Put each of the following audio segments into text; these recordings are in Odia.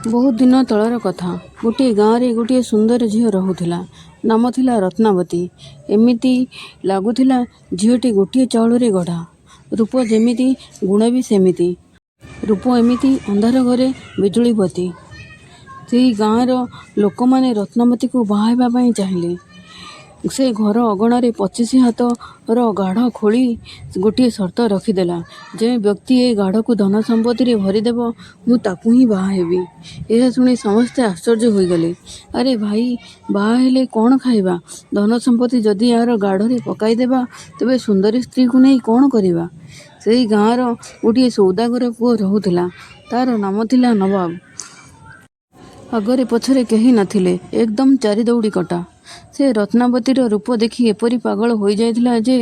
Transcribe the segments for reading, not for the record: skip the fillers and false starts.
बहुत दिन तलर कथा। गोटे गाँव में गोटे सुंदर झील रहुला। नाम थिला रत्नावती। एमिति लगुला झीलटी गोटे चाउल गढ़ा। रूप जेमिति गुण भी सेमिति। रूप एमिति अंधार घरे बिजुलीबती। से गाँवर लोक मैंने रत्नावती को बाहाई चाहिए। से घर अगणार 25 हाथर गाढ़ खोली गोटे शर्त रखिदेला। जे व्यक्ति ए गाढ़ को धन संपत्ति भरीदेव मु ताकू ही बाहा हेबी। यह शुणी समस्ते आश्चर्य होगले। अरे भाई बाहा हेले कौन खाइबा? धन संपत्ति जदि यार गाढ़ पकाईदेवा तेबे सुंदरी स्त्री को नहीं कौन करिबा? सेही गाँवर गोटे सौदागर पुओ रहुला। तार नाम थिला नवाब। आगरे पछरे केही नथिले। एकदम चारि दौड़ी कटा। से रत्नावतीर रूप देखि एपरी पागल हो जाइथिला जे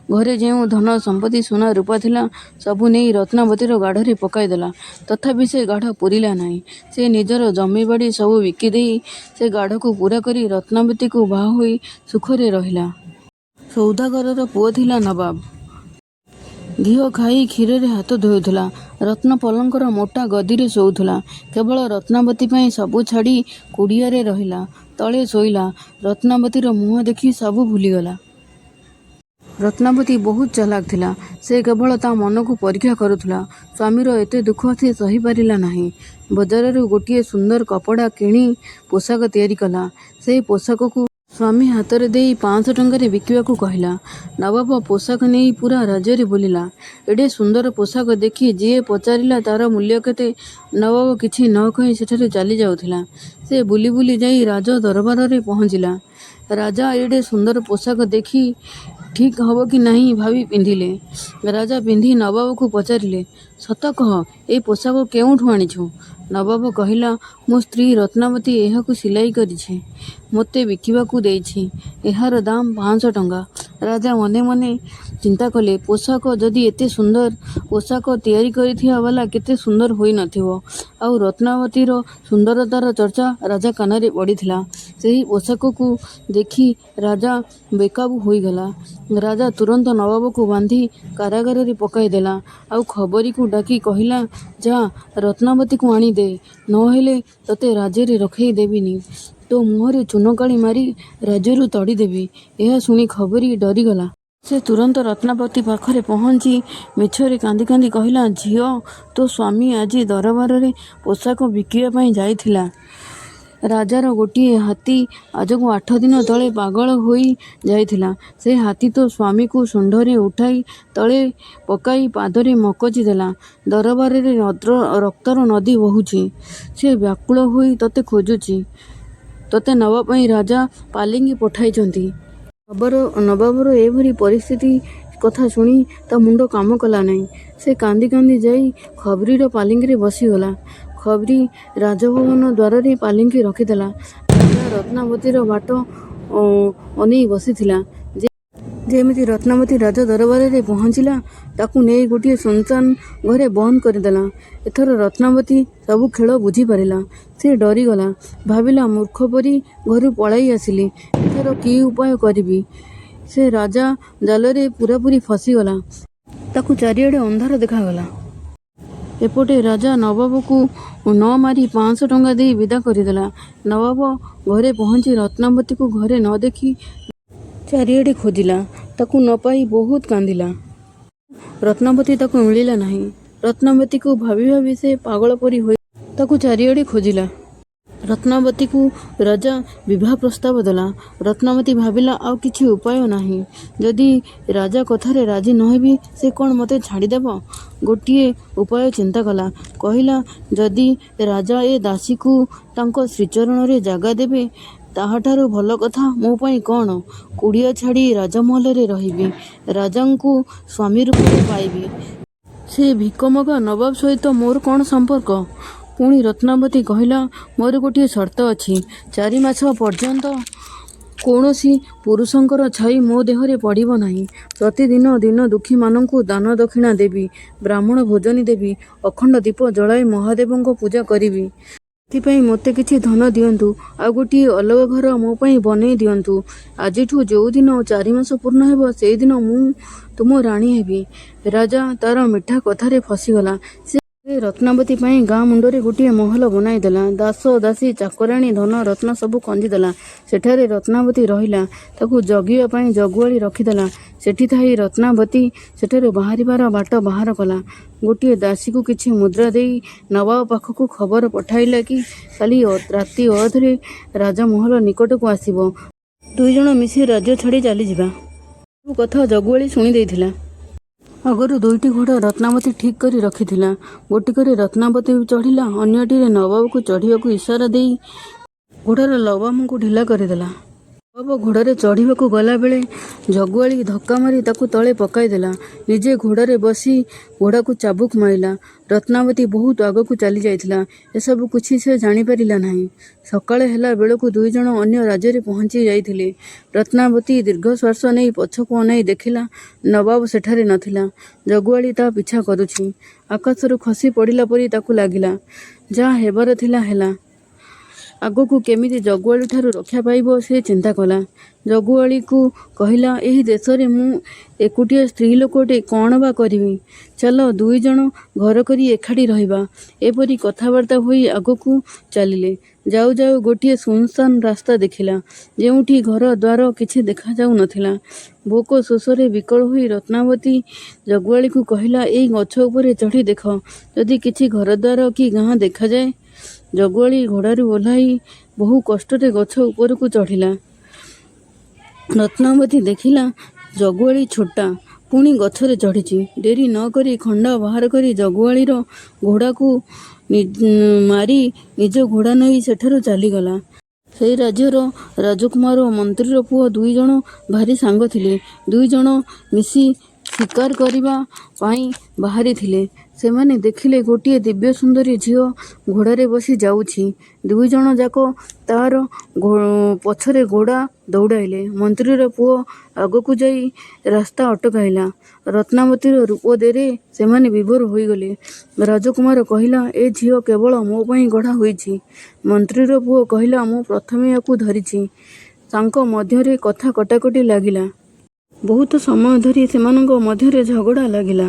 घरे जो धन संपत्ति सुना रूपा थिला सबु नहीं रत्नावतीर गाढ़े पकाईदेला। तथापि से गाढ़ पूरिला नहीं। से निजर जमी बाड़ी सबु बिकिदे से गाढ़ को पूरा करी रत्नावती को बाहा होई सुखरे रहिला। सौदागरर पुओ थिला नवाब। घीओ खाई क्षीर हाथ धोउला। रत्न पलंकर मोटा गदी शोउला। केवल रत्नावती पाई सबू छाड़ी कुड़ियारे रहिला। तले शोइला। रत्नावतीर मुह देखी सबू भूलीगला। रत्नावती बहुत चालाक थिला। से केवल ता मन को परीक्षा करुला। स्वामीर एते दुख से सही पारिला नहीं। बजार गोटे सुंदर कपड़ा किणी पोशाक तैयारी कला। से पोशाक को स्वामी हाथ दे 500 टंकार बिकवाक कहला। नवाब पोशाक नहीं पूरा राज्य बुलिला। एडे सुंदर पोशाक देखी जी पचारिला तार मूल्य केते नवाब किछि न कहि सेठारे चली जाउथिला। से बुली बुली जाई राज दरबार रे पहुँचिला। राजा एडे सुंदर पोशाक देखी ठीक हब कि नहीं भावी पिंधिले। राजा पिंधि नवाब को पचारिले, सत कह ए पोशाक केउठु आनिछु? नवाब कहिला, मो स्त्री रत्नावती एहाकु सिलाई करिछि, मते बिकिबाकू देइछि। एहार दाम 500 टंका। राजा मने मने चिंता कले, पोशाक जदि एते सुंदर पोशाक तैयारी करिथिया वाला केते सुंदर होई नथिवो। आउ रत्नावतीर सुंदरतार चर्चा राजा कानरे पड़िथिला। सेही पोशाक को देखी राजा बेकाबू होईगला। राजा तुरंत नवाब को बांधी कारागार रे पकाई देला। आउ खबरी को डाकी कहिला, जा रत्नावती को आनी दे, नहेले तते राज्य रे रखई देबिनी। तो मुहरे चूनकाली मारी राज्यरू तड़ी देवी। यह शुणी खबरी डरीगला। से तुरंत रत्नावती पाखरे पहुँची मिछरे कांदी कांदी कहिला, झियो तो स्वामी आज दरबार रे पोशाक बिकिया पाई जाइथिला। राजार गोटे हाथी आज को 8 दिन तले पागल होई जाइथिला। से हाथी तो स्वामी को सुंडरे उठाई तले पकाई पादरे मकची देला। दरबार रे रक्तर नदी बहुची। से व्याकुल होई तते खोजुची। तते नवा पाई राजा पालिंगी पठाइचंती। नवाबर एभरी परिस्थिति कथा शुणी ता मुंड काम कला नहीं। से कांदी कांदी जाई खबरीर पालिंगी रे बसीगला। खबरी राजभवन द्वार रे पालिंगी रखिदेला। राजा रत्नावतीर बाट अनेई बसीथिला। जेमिति रत्नावती राजा दरबार रे पहुँचिला ताकू नहीं गोटे सुनसान घरे बंद करदेला। एथर रत्नावती सबू खेल बुझी पारिला। से डरीगला। भाविला, मूर्ख परी घर पलाई आसिली, एथर कि उपाय करिबी? से राजा जाल रे पूरापूरी फसीगला। ताकू चारिआडे अंधार देखागला। एपटे राजा नवाब को न मारी 500 टंका दे विदा करदेला। नवाब घरे पहुँची रत्नावती को घरे न देखी चारिआडे खोजिला। ताकू न पाई बहुत कांदिला। रत्नावती ताकू मिलिला नहीं। रत्नावती को भाभी भाभी से पागल परी होई ताकू चारिआडे खोजिला। रत्नावती को राजा विवाह प्रस्ताव देला। रत्नावती भाविला, आउ किछि उपाय नहीं। जदि राजा कथारे राजी नहेबी से कौन मते छाड़ीदेव? गोटे उपाय चिंता कला। कहिला, जदि राजा ए दासी को तांको श्रीचरण रे जागा देबे ताहाठारू भल कथा मो पाई कौन? कुड़िया छाड़ी राजमहल रे रहिबी। राजांकु स्वामी रूप पाइबी। से भिकमगा नवाब सहित मोर कौन संपर्क? पुणी रत्नावती कहिला, मोर गोटे शर्त अछि। 4 मास पर्यंत कौनसी पुरुषंकर छाई मो देहरे पड़िब नहीं। प्रतिदिन दिन दुखी मानंकु दान दक्षिणा देवी। ब्राह्मण भोजनी देवी। अखंड दीप जलाई महादेवंको पूजा करिबी। एथिपाई मते किछि धन दियंतु। आ गोटे अलग घर मो पाई बनई दियंतु। आजिठू जो दिन 4 मास पूर्ण हेब सेई दिन मु तुम राणी हेबी। राजा तार मिठा कथारे फसीगला। ସେ ରତ୍ନାବତୀ ପାଇଁ ଗାଁ ମୁଣ୍ଡରେ ଗୋଟିଏ ମହଲ ବନାଇଦେଲା। ଦାସ ଦାସୀ ଚାକରାଣୀ ଧନ ରତ୍ନ ସବୁ ଖଞ୍ଜିଦେଲା। ସେଠାରେ ରତ୍ନାବତୀ ରହିଲା। ତାକୁ ଜଗିବା ପାଇଁ ଜଗୁଆଳି ରଖିଦେଲା। ସେଠି ଥାଇ ରତ୍ନାବତୀ ସେଠାରୁ ବାହାରିବାର ବାଟ ବାହାର କଲା। ଗୋଟିଏ ଦାସୀକୁ କିଛି ମୁଦ୍ରା ଦେଇ ନବାବ ପାଖକୁ ଖବର ପଠାଇଲା କି କାଲି ରାତି ଅଧରେ ରାଜମହଲ ନିକଟକୁ ଆସିବ। ଦୁଇଜଣ ମିଶି ରାଜ୍ୟ ଛାଡ଼ି ଚାଲିଯିବା। ସବୁ କଥା ଜଗୁଆଳି ଶୁଣି ଦେଇଥିଲା। ଆଗରୁ ଦୁଇଟି ଘୋଡ଼ା ରତ୍ନାବତୀ ଠିକ୍ କରି ରଖିଥିଲା। ଗୋଟିକରେ ରତ୍ନାବତୀ ଚଢ଼ିଲା, ଅନ୍ୟଟିରେ ନବାବକୁ ଚଢ଼ିବାକୁ ଇସାରା ଦେଇ ଘୋଡ଼ାର ଲଗାମକୁ ଢିଲା କରିଦେଲା। ନବାବ ଘୋଡ଼ାରେ ଚଢ଼ିବାକୁ ଗଲାବେଳେ ଜଗୁଆଳି ଧକ୍କା ମାରି ତାକୁ ତଳେ ପକାଇଦେଲା। ନିଜେ ଘୋଡ଼ାରେ ବସି ଘୋଡ଼ାକୁ ଚାବୁକ ମାରିଲା। ରତ୍ନାବତୀ ବହୁତ ଆଗକୁ ଚାଲି ଯାଇଥିଲା। ଏସବୁ କିଛି ସେ ଜାଣିପାରିଲା ନାହିଁ। ସକାଳ ହେଲା ବେଳକୁ ଦୁଇଜଣ ଅନ୍ୟ ରାଜ୍ୟରେ ପହଞ୍ଚି ଯାଇଥିଲେ। ରତ୍ନାବତୀ ଦୀର୍ଘଶ୍ୱାସ ନେଇ ପଛକୁ ଅନାଇ ଦେଖିଲା, ନବାବ ସେଠାରେ ନଥିଲା। ଜଗୁଆଳି ତା ପିଛା କରୁଛି। ଆକାଶରୁ ଖସି ପଡ଼ିଲା ପରି ତାକୁ ଲାଗିଲା। ଯାହା ହେବାର ଥିଲା ହେଲା। ଆଗକୁ କେମିତି ଜଗୁଆଳିଠାରୁ ରକ୍ଷା ପାଇବ ସେ ଚିନ୍ତା କଲା। ଜଗୁଆଳିକୁ କହିଲା, ଏହି ଦେଶରେ ମୁଁ ଏକୁଟିଆ ସ୍ତ୍ରୀ ଲୋକଟେ, କ'ଣ ବା କରିବି? ଚାଲ ଦୁଇଜଣ ଘର କରି ଏକାଠି ରହିବା। ଏପରି କଥାବାର୍ତ୍ତା ହୋଇ ଆଗକୁ ଚାଲିଲେ। ଯାଉ ଯାଉ ଗୋଟିଏ ଶୂନଶାନ ରାସ୍ତା ଦେଖିଲା, ଯେଉଁଠି ଘର ଦ୍ୱାର କିଛି ଦେଖାଯାଉ ନଥିଲା। ଭୋକ ଶୋଷରେ ବିକଳ ହୋଇ ରତ୍ନାବତୀ ଜଗୁଆଳିକୁ କହିଲା, ଏଇ ଗଛ ଉପରେ ଚଢ଼ି ଦେଖ, ଯଦି କିଛି ଘରଦ୍ୱାର କି ଗାଁ ଦେଖାଯାଏ। ଜଗୁଆଳି ଘୋଡ଼ାରୁ ଓହ୍ଲାଇ ବହୁ କଷ୍ଟରେ ଗଛ ଉପରକୁ ଚଢ଼ିଲା। ରତ୍ନାବତୀ ଦେଖିଲା ଜଗୁଆଳି ଛୋଟା ପୁଣି ଗଛରେ ଚଢ଼ିଛି। ଡେରି ନ କରି ଖଣ୍ଡା ବାହାର କରି ଜଗୁଆଳିର ଘୋଡ଼ାକୁ ମାରି ନିଜ ଘୋଡ଼ା ନେଇ ସେଠାରୁ ଚାଲିଗଲା। ସେହି ରାଜ୍ୟର ରାଜକୁମାର ଓ ମନ୍ତ୍ରୀର ପୁଅ ଦୁଇଜଣ ଭାରି ସାଙ୍ଗ ଥିଲେ। ଦୁଇଜଣ ମିଶି ଶିକାର କରିବା ପାଇଁ ବାହାରିଥିଲେ। ସେମାନେ ଦେଖିଲେ ଗୋଟିଏ ଦିବ୍ୟ ସୁନ୍ଦରୀ ଝିଅ ଘୋଡ଼ାରେ ବସି ଯାଉଛି। ଦୁଇଜଣ ଯାକ ତାର ପଛରେ ଘୋଡ଼ା ଦୌଡ଼ାଇଲେ। ମନ୍ତ୍ରୀର ପୁଅ ଆଗକୁ ଯାଇ ରାସ୍ତା ଅଟକାଇଲା। ରତ୍ନାବତୀର ରୂପ ଦେରେ ସେମାନେ ବିଭୋର ହୋଇଗଲେ। ରାଜକୁମାର କହିଲା, ଏ ଝିଅ କେବଳ ମୋ ପାଇଁ ଗଢ଼ା ହୋଇଛି। ମନ୍ତ୍ରୀର ପୁଅ କହିଲା, ମୁଁ ପ୍ରଥମେ ୟାକୁ ଧରିଛି। ତାଙ୍କ ମଧ୍ୟରେ କଥା କଟାକଟି ଲାଗିଲା। ବହୁତ ସମୟ ଧରି ସେମାନଙ୍କ ମଧ୍ୟରେ ଝଗଡ଼ା ଲାଗିଲା।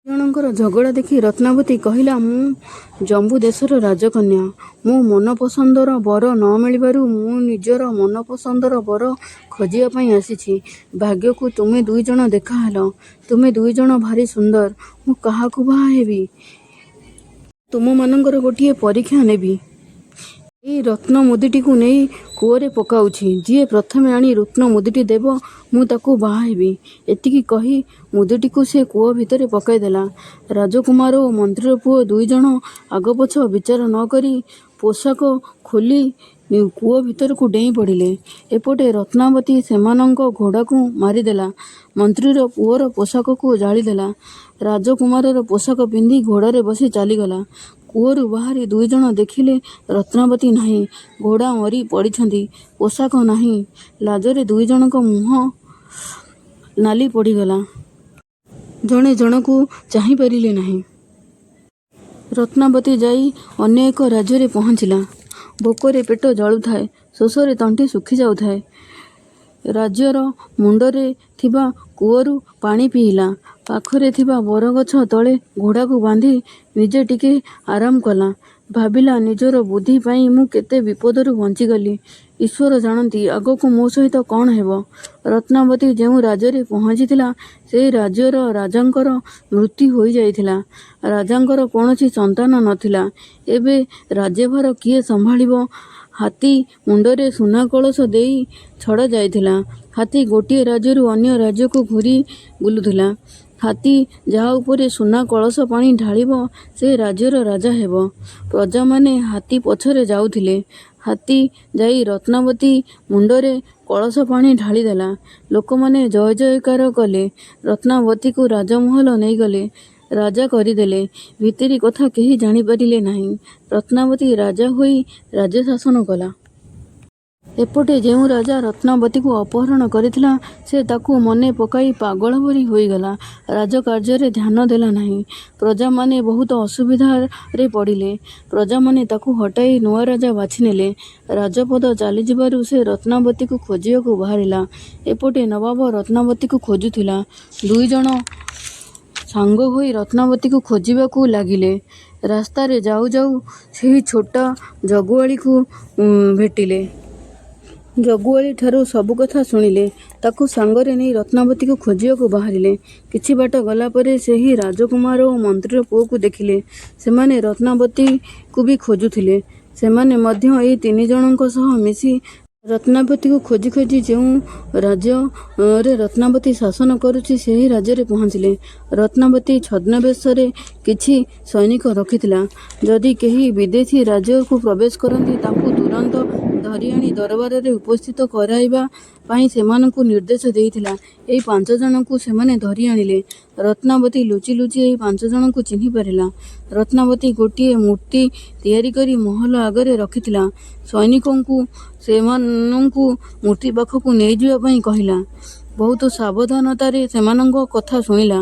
ଜଣଙ୍କର ଝଗଡ଼ା ଦେଖି ରତ୍ନାବତୀ କହିଲା, ମୁଁ ଜମ୍ବୁ ଦେଶର ରାଜକନ୍ୟା। ମୋ ମନପସନ୍ଦର ବର ନ ମିଳିବାରୁ ମୁଁ ନିଜର ମନପସନ୍ଦର ବର ଖୋଜିବା ପାଇଁ ଆସିଛି। ଭାଗ୍ୟକୁ ତୁମେ ଦୁଇଜଣ ଦେଖାହେଲ। ତୁମେ ଦୁଇଜଣ ଭାରି ସୁନ୍ଦର। ମୁଁ କାହାକୁ ବାହା ହେବି? ତୁମମାନଙ୍କର ଗୋଟିଏ ପରୀକ୍ଷା ନେବି। ଏଇ ରତ୍ନ ମୁଦିଟିକୁ ନେଇ କୂଅରେ ପକାଉଛି। ଯିଏ ପ୍ରଥମେ ଆଣି ରତ୍ନ ମୁଦିଟି ଦେବ, ମୁଁ ତାକୁ ବାହା ହେବି। ଏତିକି କହି ମୁଦିଟିକୁ ସେ କୂଅ ଭିତରେ ପକାଇଦେଲା। ରାଜକୁମାର ଓ ମନ୍ତ୍ରୀର ପୁଅ ଦୁଇଜଣ ଆଗପଛ ବିଚାର ନ କରି ପୋଷାକ ଖୋଲି କୂଅ ଭିତରକୁ ଡେଇଁ ପଡ଼ିଲେ। ଏପଟେ ରତ୍ନାବତୀ ସେମାନଙ୍କ ଘୋଡ଼ାକୁ ମାରିଦେଲା। ମନ୍ତ୍ରୀର ପୁଅର ପୋଷାକକୁ ଜାଳିଦେଲା। ରାଜକୁମାରର ପୋଷାକ ପିନ୍ଧି ଘୋଡ଼ାରେ ବସି ଚାଲିଗଲା। କୂଅରୁ ବାହାରି ଦୁଇଜଣ ଦେଖିଲେ ରତ୍ନାବତୀ ନାହିଁ। ଘୋଡ଼ା ମରି ପଡ଼ିଛନ୍ତି। ପୋଷାକ ନାହିଁ। ଲାଜରେ ଦୁଇଜଣଙ୍କ ମୁହଁ ନାଲି ପଡ଼ିଗଲା। ଜଣେ ଜଣକୁ ଚାହିଁ ପାରିଲେ ନାହିଁ। ରତ୍ନାବତୀ ଯାଇ ଅନ୍ୟ ଏକ ରାଜ୍ୟରେ ପହଞ୍ଚିଲା। ଭୋକରେ ପେଟ ଜଳୁଥାଏ, ଶୋଷରେ ତଣ୍ଟି ଶୁଖି ଯାଉଥାଏ। ରାଜ୍ୟର ମୁଣ୍ଡରେ ଥିବା କୂଅରୁ ପାଣି ପିଇଲା। ପାଖରେ ଥିବା ବରଗଛ ତଳେ ଘୋଡ଼ାକୁ ବାନ୍ଧି ନିଜେ ଟିକେ ଆରାମ କଲା। ଭାବିଲା, ନିଜର ବୁଦ୍ଧି ପାଇଁ ମୁଁ କେତେ ବିପଦରୁ ବଞ୍ଚିଗଲି। ଈଶ୍ୱର ଜାଣନ୍ତି ଆଗକୁ ମୋ ସହିତ କ'ଣ ହେବ। ରତ୍ନାବତୀ ଯେଉଁ ରାଜ୍ୟରେ ପହଞ୍ଚିଥିଲା, ସେହି ରାଜ୍ୟର ରାଜାଙ୍କର ମୃତ୍ୟୁ ହୋଇଯାଇଥିଲା। ରାଜାଙ୍କର କୌଣସି ସନ୍ତାନ ନଥିଲା। ଏବେ ରାଜ୍ୟଭାର କିଏ ସମ୍ଭାଳିବ? ହାତୀ ମୁଣ୍ଡରେ ସୁନା କଳସ ଦେଇ ଛଡ଼ା ଯାଇଥିଲା। ହାତୀ ଗୋଟିଏ ରାଜ୍ୟରୁ ଅନ୍ୟ ରାଜ୍ୟକୁ ଘୂରି ବୁଲୁଥିଲା। ହାତୀ ଯାହା ଉପରେ ସୁନା କଳସ ପାଣି ଢାଳିବ, ସେ ରାଜ୍ୟର ରାଜା ହେବ। ପ୍ରଜାମାନେ ହାତୀ ପଛରେ ଯାଉଥିଲେ। ହାତୀ ଯାଇ ରତ୍ନାବତୀ ମୁଣ୍ଡରେ କଳସ ପାଣି ଢାଳିଦେଲା। ଲୋକମାନେ ଜୟ ଜୟକାର କଲେ। ରତ୍ନାବତୀକୁ ରାଜମହଲ ନେଇଗଲେ। ରାଜା କରିଦେଲେ। ଭିତରି କଥା କେହି ଜାଣିପାରିଲେ ନାହିଁ। ରତ୍ନାବତୀ ରାଜା ହୋଇ ରାଜ୍ୟ ଶାସନ କଲା। ଏପଟେ ଯେଉଁ ରାଜା ରତ୍ନାବତୀକୁ ଅପହରଣ କରିଥିଲା, ସେ ତାକୁ ମନେ ପକାଇ ପାଗଳ ପରି ହୋଇଗଲା। ରାଜକାର୍ଯ୍ୟରେ ଧ୍ୟାନ ଦେଲା ନାହିଁ। ପ୍ରଜାମାନେ ବହୁତ ଅସୁବିଧାରେ ପଡ଼ିଲେ। ପ୍ରଜାମାନେ ତାକୁ ହଟାଇ ନୂଆ ରାଜା ବାଛିନେଲେ। ରାଜପଦ ଚାଲିଯିବାରୁ ସେ ରତ୍ନାବତୀକୁ ଖୋଜିବାକୁ ବାହାରିଲା। ଏପଟେ ନବାବ ରତ୍ନାବତୀକୁ ଖୋଜୁଥିଲା। ଦୁଇଜଣ ସାଙ୍ଗ ହୋଇ ରତ୍ନାବତୀକୁ ଖୋଜିବାକୁ ଲାଗିଲେ। ରାସ୍ତାରେ ଯାଉ ଯାଉ ସେହି ଛୋଟ ଜଗୁଆଳିକୁ ଭେଟିଲେ। ଜଗୁଆଳି ଠାରୁ ସବୁ କଥା ଶୁଣିଲେ। ତାକୁ ସାଙ୍ଗରେ ନେଇ ରତ୍ନାବତୀକୁ ଖୋଜିବାକୁ ବାହାରିଲେ। କିଛି ବାଟ ଗଲା ପରେ ସେହି ରାଜକୁମାର ଓ ମନ୍ତ୍ରୀର ପୁଅକୁ ଦେଖିଲେ। ସେମାନେ ରତ୍ନାବତୀକୁ ବି ଖୋଜୁଥିଲେ। ସେମାନେ ମଧ୍ୟ ଏଇ 3 ଜଣଙ୍କ ସହ ମିଶି ରତ୍ନାବତୀକୁ ଖୋଜି ଖୋଜି ଯେଉଁ ରାଜ୍ୟରେ ରତ୍ନାବତୀ ଶାସନ କରୁଛି ସେହି ରାଜ୍ୟରେ ପହଞ୍ଚିଲେ। ରତ୍ନାବତୀ ଛଦ୍ମବେଶରେ କିଛି ସୈନିକ ରଖିଥିଲା। ଯଦି କେହି ବିଦେଶୀ ରାଜ୍ୟକୁ ପ୍ରବେଶ କରନ୍ତି ତାଙ୍କୁ ତୁରନ୍ତ ଧରି ଆଣି ଦରବାରରେ ଉପସ୍ଥିତ କରାଇବା ପାଇଁ ସେମାନଙ୍କୁ ନିର୍ଦ୍ଦେଶ ଦେଇଥିଲା। ଏଇ 5 ଜଣଙ୍କୁ ସେମାନେ ଧରି ଆଣିଲେ। ରତ୍ନାବତୀ ଲୁଚି ଲୁଚି ଏହି 5 ଜଣଙ୍କୁ ଚିହ୍ନି ପାରିଲା। ରତ୍ନାବତୀ ଗୋଟିଏ ମୂର୍ତ୍ତି ତିଆରି କରି ମହଲ ଆଗରେ ରଖିଥିଲା। ସୈନିକଙ୍କୁ ସେମାନଙ୍କୁ ମୂର୍ତ୍ତି ପାଖକୁ ନେଇଯିବା ପାଇଁ କହିଲା। ବହୁତ ସାବଧାନତାରେ ସେମାନଙ୍କ କଥା ଶୁଣିଲା।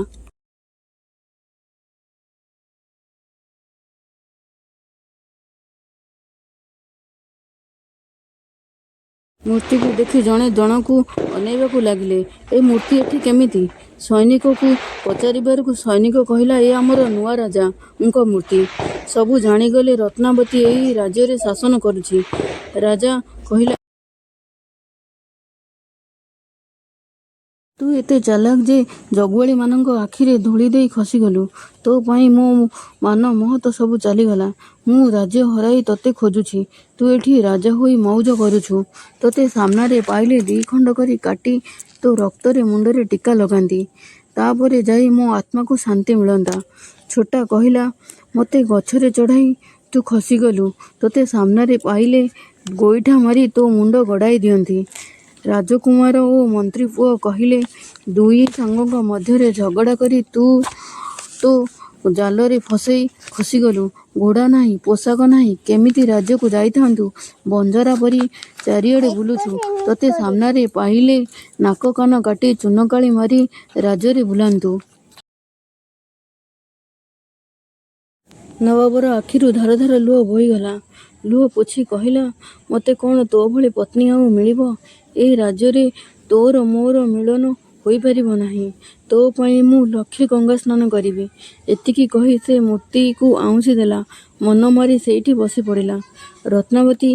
ମୂର୍ତ୍ତିକୁ ଦେଖି ଜଣେ ଜଣକୁ ଅନେଇବାକୁ ଲାଗିଲେ। ଏ ମୂର୍ତ୍ତି ଏଠି କେମିତି? ସୈନିକକୁ ପଚାରିବାରୁ ସୈନିକ କହିଲା, ଏ ଆମର ନୂଆ ରାଜାଙ୍କ ମୂର୍ତ୍ତି। ସବୁ ଜାଣିଗଲେ ରତ୍ନାବତୀ ଏହି ରାଜ୍ୟରେ ଶାସନ କରୁଛି। ରାଜା କହିଲା, ତୁ ଏତେ ଚାଲାକ ଯେ ଜଗୁଆଳିମାନଙ୍କ ଆଖିରେ ଧୂଳି ଦେଇ ଖସିଗଲୁ। ତୋ ପାଇଁ ମୋ ମାନ ମହତ ସବୁ ଚାଲିଗଲା। ମୁଁ ରାଜ୍ୟ ହରାଇ ତୋତେ ଖୋଜୁଛି। ତୁ ଏଠି ରାଜା ହୋଇ ମଉଜ କରୁଛୁ। ତୋତେ ସାମ୍ନାରେ ପାଇଲେ 2 ଖଣ୍ଡ କରି କାଟି ତୋ ରକ୍ତରେ ମୁଣ୍ଡରେ ଟୀକା ଲଗାନ୍ତି। ତାପରେ ଯାଇ ମୋ ଆତ୍ମାକୁ ଶାନ୍ତି ମିଳନ୍ତା। ଛୋଟା କହିଲା, ମୋତେ ଗଛରେ ଚଢ଼ାଇ ତୁ ଖସିଗଲୁ। ତୋତେ ସାମ୍ନାରେ ପାଇଲେ ଗୋଇଠା ମାରି ତୋ ମୁଣ୍ଡ ଗଡ଼ାଇ ଦିଅନ୍ତି। ରାଜକୁମାର ଓ ମନ୍ତ୍ରୀ ପୁଅ କହିଲେ, 2 ସାଙ୍ଗଙ୍କ ମଧ୍ୟରେ ଝଗଡ଼ା କରି ତୁ ତୋ ଜାଲରେ ଫସେଇ ଖସିଗଲୁ। ଘୋଡ଼ା ନାହିଁ, ପୋଷାକ ନାହିଁ, କେମିତି ରାଜ୍ୟକୁ ଯାଇଥାନ୍ତୁ? ବଞ୍ଜରା ପରି ଚାରିଆଡ଼େ ବୁଲୁଛୁ। ତୋତେ ସାମ୍ନାରେ ପାଇଲେ ନାକ କାନ କାଟି ଚୂନକାଳି ମାରି ରାଜ୍ୟରେ ବୁଲାନ୍ତୁ। ନବାବର ଆଖିରୁ ଧାର ଧାର ଲୁହ ବୋହିଗଲା। ଲୁହ ପୋଛି କହିଲା, ମୋତେ କ'ଣ ତୋ ଭଳି ପତ୍ନୀ ଆଉ ମିଳିବ? ଏହି ରାଜ୍ୟରେ ତୋର ମୋର ମିଳନ ହୋଇପାରିବ ନାହିଁ। ତୋ ପାଇଁ ମୁଁ ଲକ୍ଷେ ଗଙ୍ଗା ସ୍ନାନ କରିବି। ଏତିକି କହି ସେ ମୂର୍ତ୍ତିକୁ ଆଉଁସି ଦେଲା। ମନ ମାରି ସେଇଠି ବସି ପଡ଼ିଲା। ରତ୍ନାବତୀ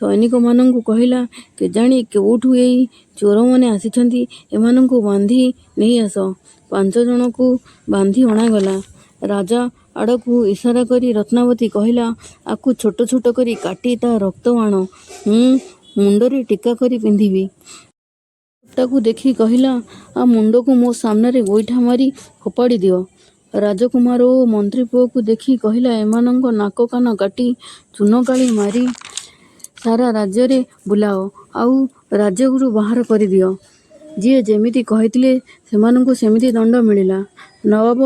ସୈନିକମାନଙ୍କୁ କହିଲା, କେଜାଣି କେଉଁଠୁ ଏଇ ଚୋରମାନେ ଆସିଛନ୍ତି। ଏମାନଙ୍କୁ ବାନ୍ଧି ନେଇ ଆସ। 5 ଜଣଙ୍କୁ ବାନ୍ଧି ଅଣାଗଲା। ରାଜା ଆଡ଼କୁ ଇସାରା କରି ରତ୍ନାବତୀ କହିଲା, ଆକୁ ଛୋଟ ଛୋଟ କରି କାଟି ତା ରକ୍ତ ଆଣ। ମୁଁ ମୁଣ୍ଡରେ ଟୀକା କରି ପିନ୍ଧିବି। ଛୋଟାକୁ ଦେଖି କହିଲା, ଆ ମୁଣ୍ଡକୁ ମୋ ସାମ୍ନାରେ ଗୋଇଠା ମାରି ଫୋପାଡ଼ି ଦିଅ। ରାଜକୁମାର ଓ ମନ୍ତ୍ରୀ ପୁଅକୁ ଦେଖି କହିଲା, ଏମାନଙ୍କ ନାକ କାନ କାଟି ଚୂନକାଳି ମାରି ସାରା ରାଜ୍ୟରେ ବୁଲାଅ। ଆଉ ରାଜ୍ୟରୁ ବାହାର କରିଦିଅ। ଯିଏ ଯେମିତି କହିଥିଲେ ସେମାନଙ୍କୁ ସେମିତି ଦଣ୍ଡ ମିଳିଲା। ନବାବ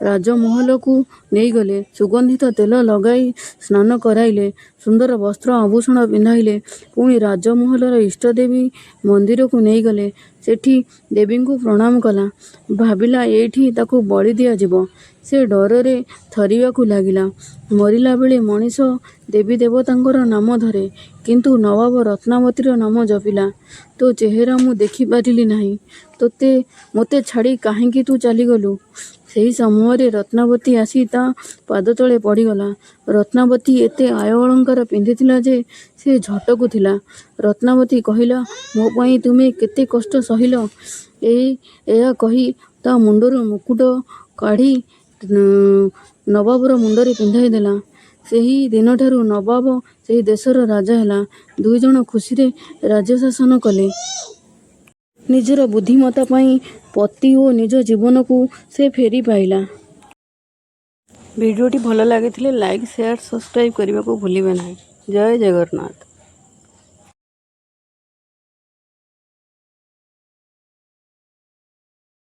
ରାଜମହଲକୁ ନେଇଗଲେ। ସୁଗନ୍ଧିତ ତେଲ ଲଗାଇ ସ୍ନାନ କରାଇଲେ। ସୁନ୍ଦର ବସ୍ତ୍ର ଆଭୂଷଣ ପିନ୍ଧାଇଲେ। ପୁଣି ରାଜମହଲର ଇଷ୍ଟଦେବୀ ମନ୍ଦିରକୁ ନେଇଗଲେ। ସେଠି ଦେବୀଙ୍କୁ ପ୍ରଣାମ କଲା। ଭାବିଲା ଏଇଠି ତାକୁ ବଳି ଦିଆଯିବ। ସେ ଡରରେ ଥରିବାକୁ ଲାଗିଲା। ମରିଲା ବେଳେ ମଣିଷ ଦେବୀ ଦେବତାଙ୍କର ନାମ ଧରେ, କିନ୍ତୁ ନବାବ ରତ୍ନାବତୀର ନାମ ଜପିଲା। ତୋ ଚେହେରା ମୁଁ ଦେଖିପାରିଲି ନାହିଁ। ମୋତେ ଛାଡ଼ି କାହିଁକି ତୁ ଚାଲିଗଲୁ? ସେହି ସମୟରେ ରତ୍ନାବତୀ ଆସି ତା ପାଦତଳେ ପଡ଼ିଗଲା। ରତ୍ନାବତୀ ଏତେ ଆୟ ଅଳଙ୍କାର ପିନ୍ଧିଥିଲା ଯେ ସେ ଝଟକୁଥିଲା। ରତ୍ନାବତୀ କହିଲା, ମୋ ପାଇଁ ତୁମେ କେତେ କଷ୍ଟ ସହିଲ। ଏହା କହି ତା ମୁଣ୍ଡରୁ ମୁକୁଟ କାଢ଼ି ନବାବର ମୁଣ୍ଡରେ ପିନ୍ଧାଇ ଦେଲା। ସେହି ଦିନଠାରୁ ନବାବ ସେହି ଦେଶର ରାଜା ହେଲା। 2 ଜଣ ଖୁସିରେ ରାଜ୍ୟ ଶାସନ କଲେ। ନିଜର ବୁଦ୍ଧିମତ୍ତା ପାଇଁ ପତି ଓ ନିଜ ଜୀବନକୁ ସେ ଫେରି ପାଇଲା। ଭିଡ଼ିଓଟି ଭଲ ଲାଗିଥିଲେ ଲାଇକ୍, ସେୟାର, ସବସ୍କ୍ରାଇବ୍ କରିବାକୁ ଭୁଲିବେ ନାହିଁ। ଜୟ ଜଗନ୍ନାଥ।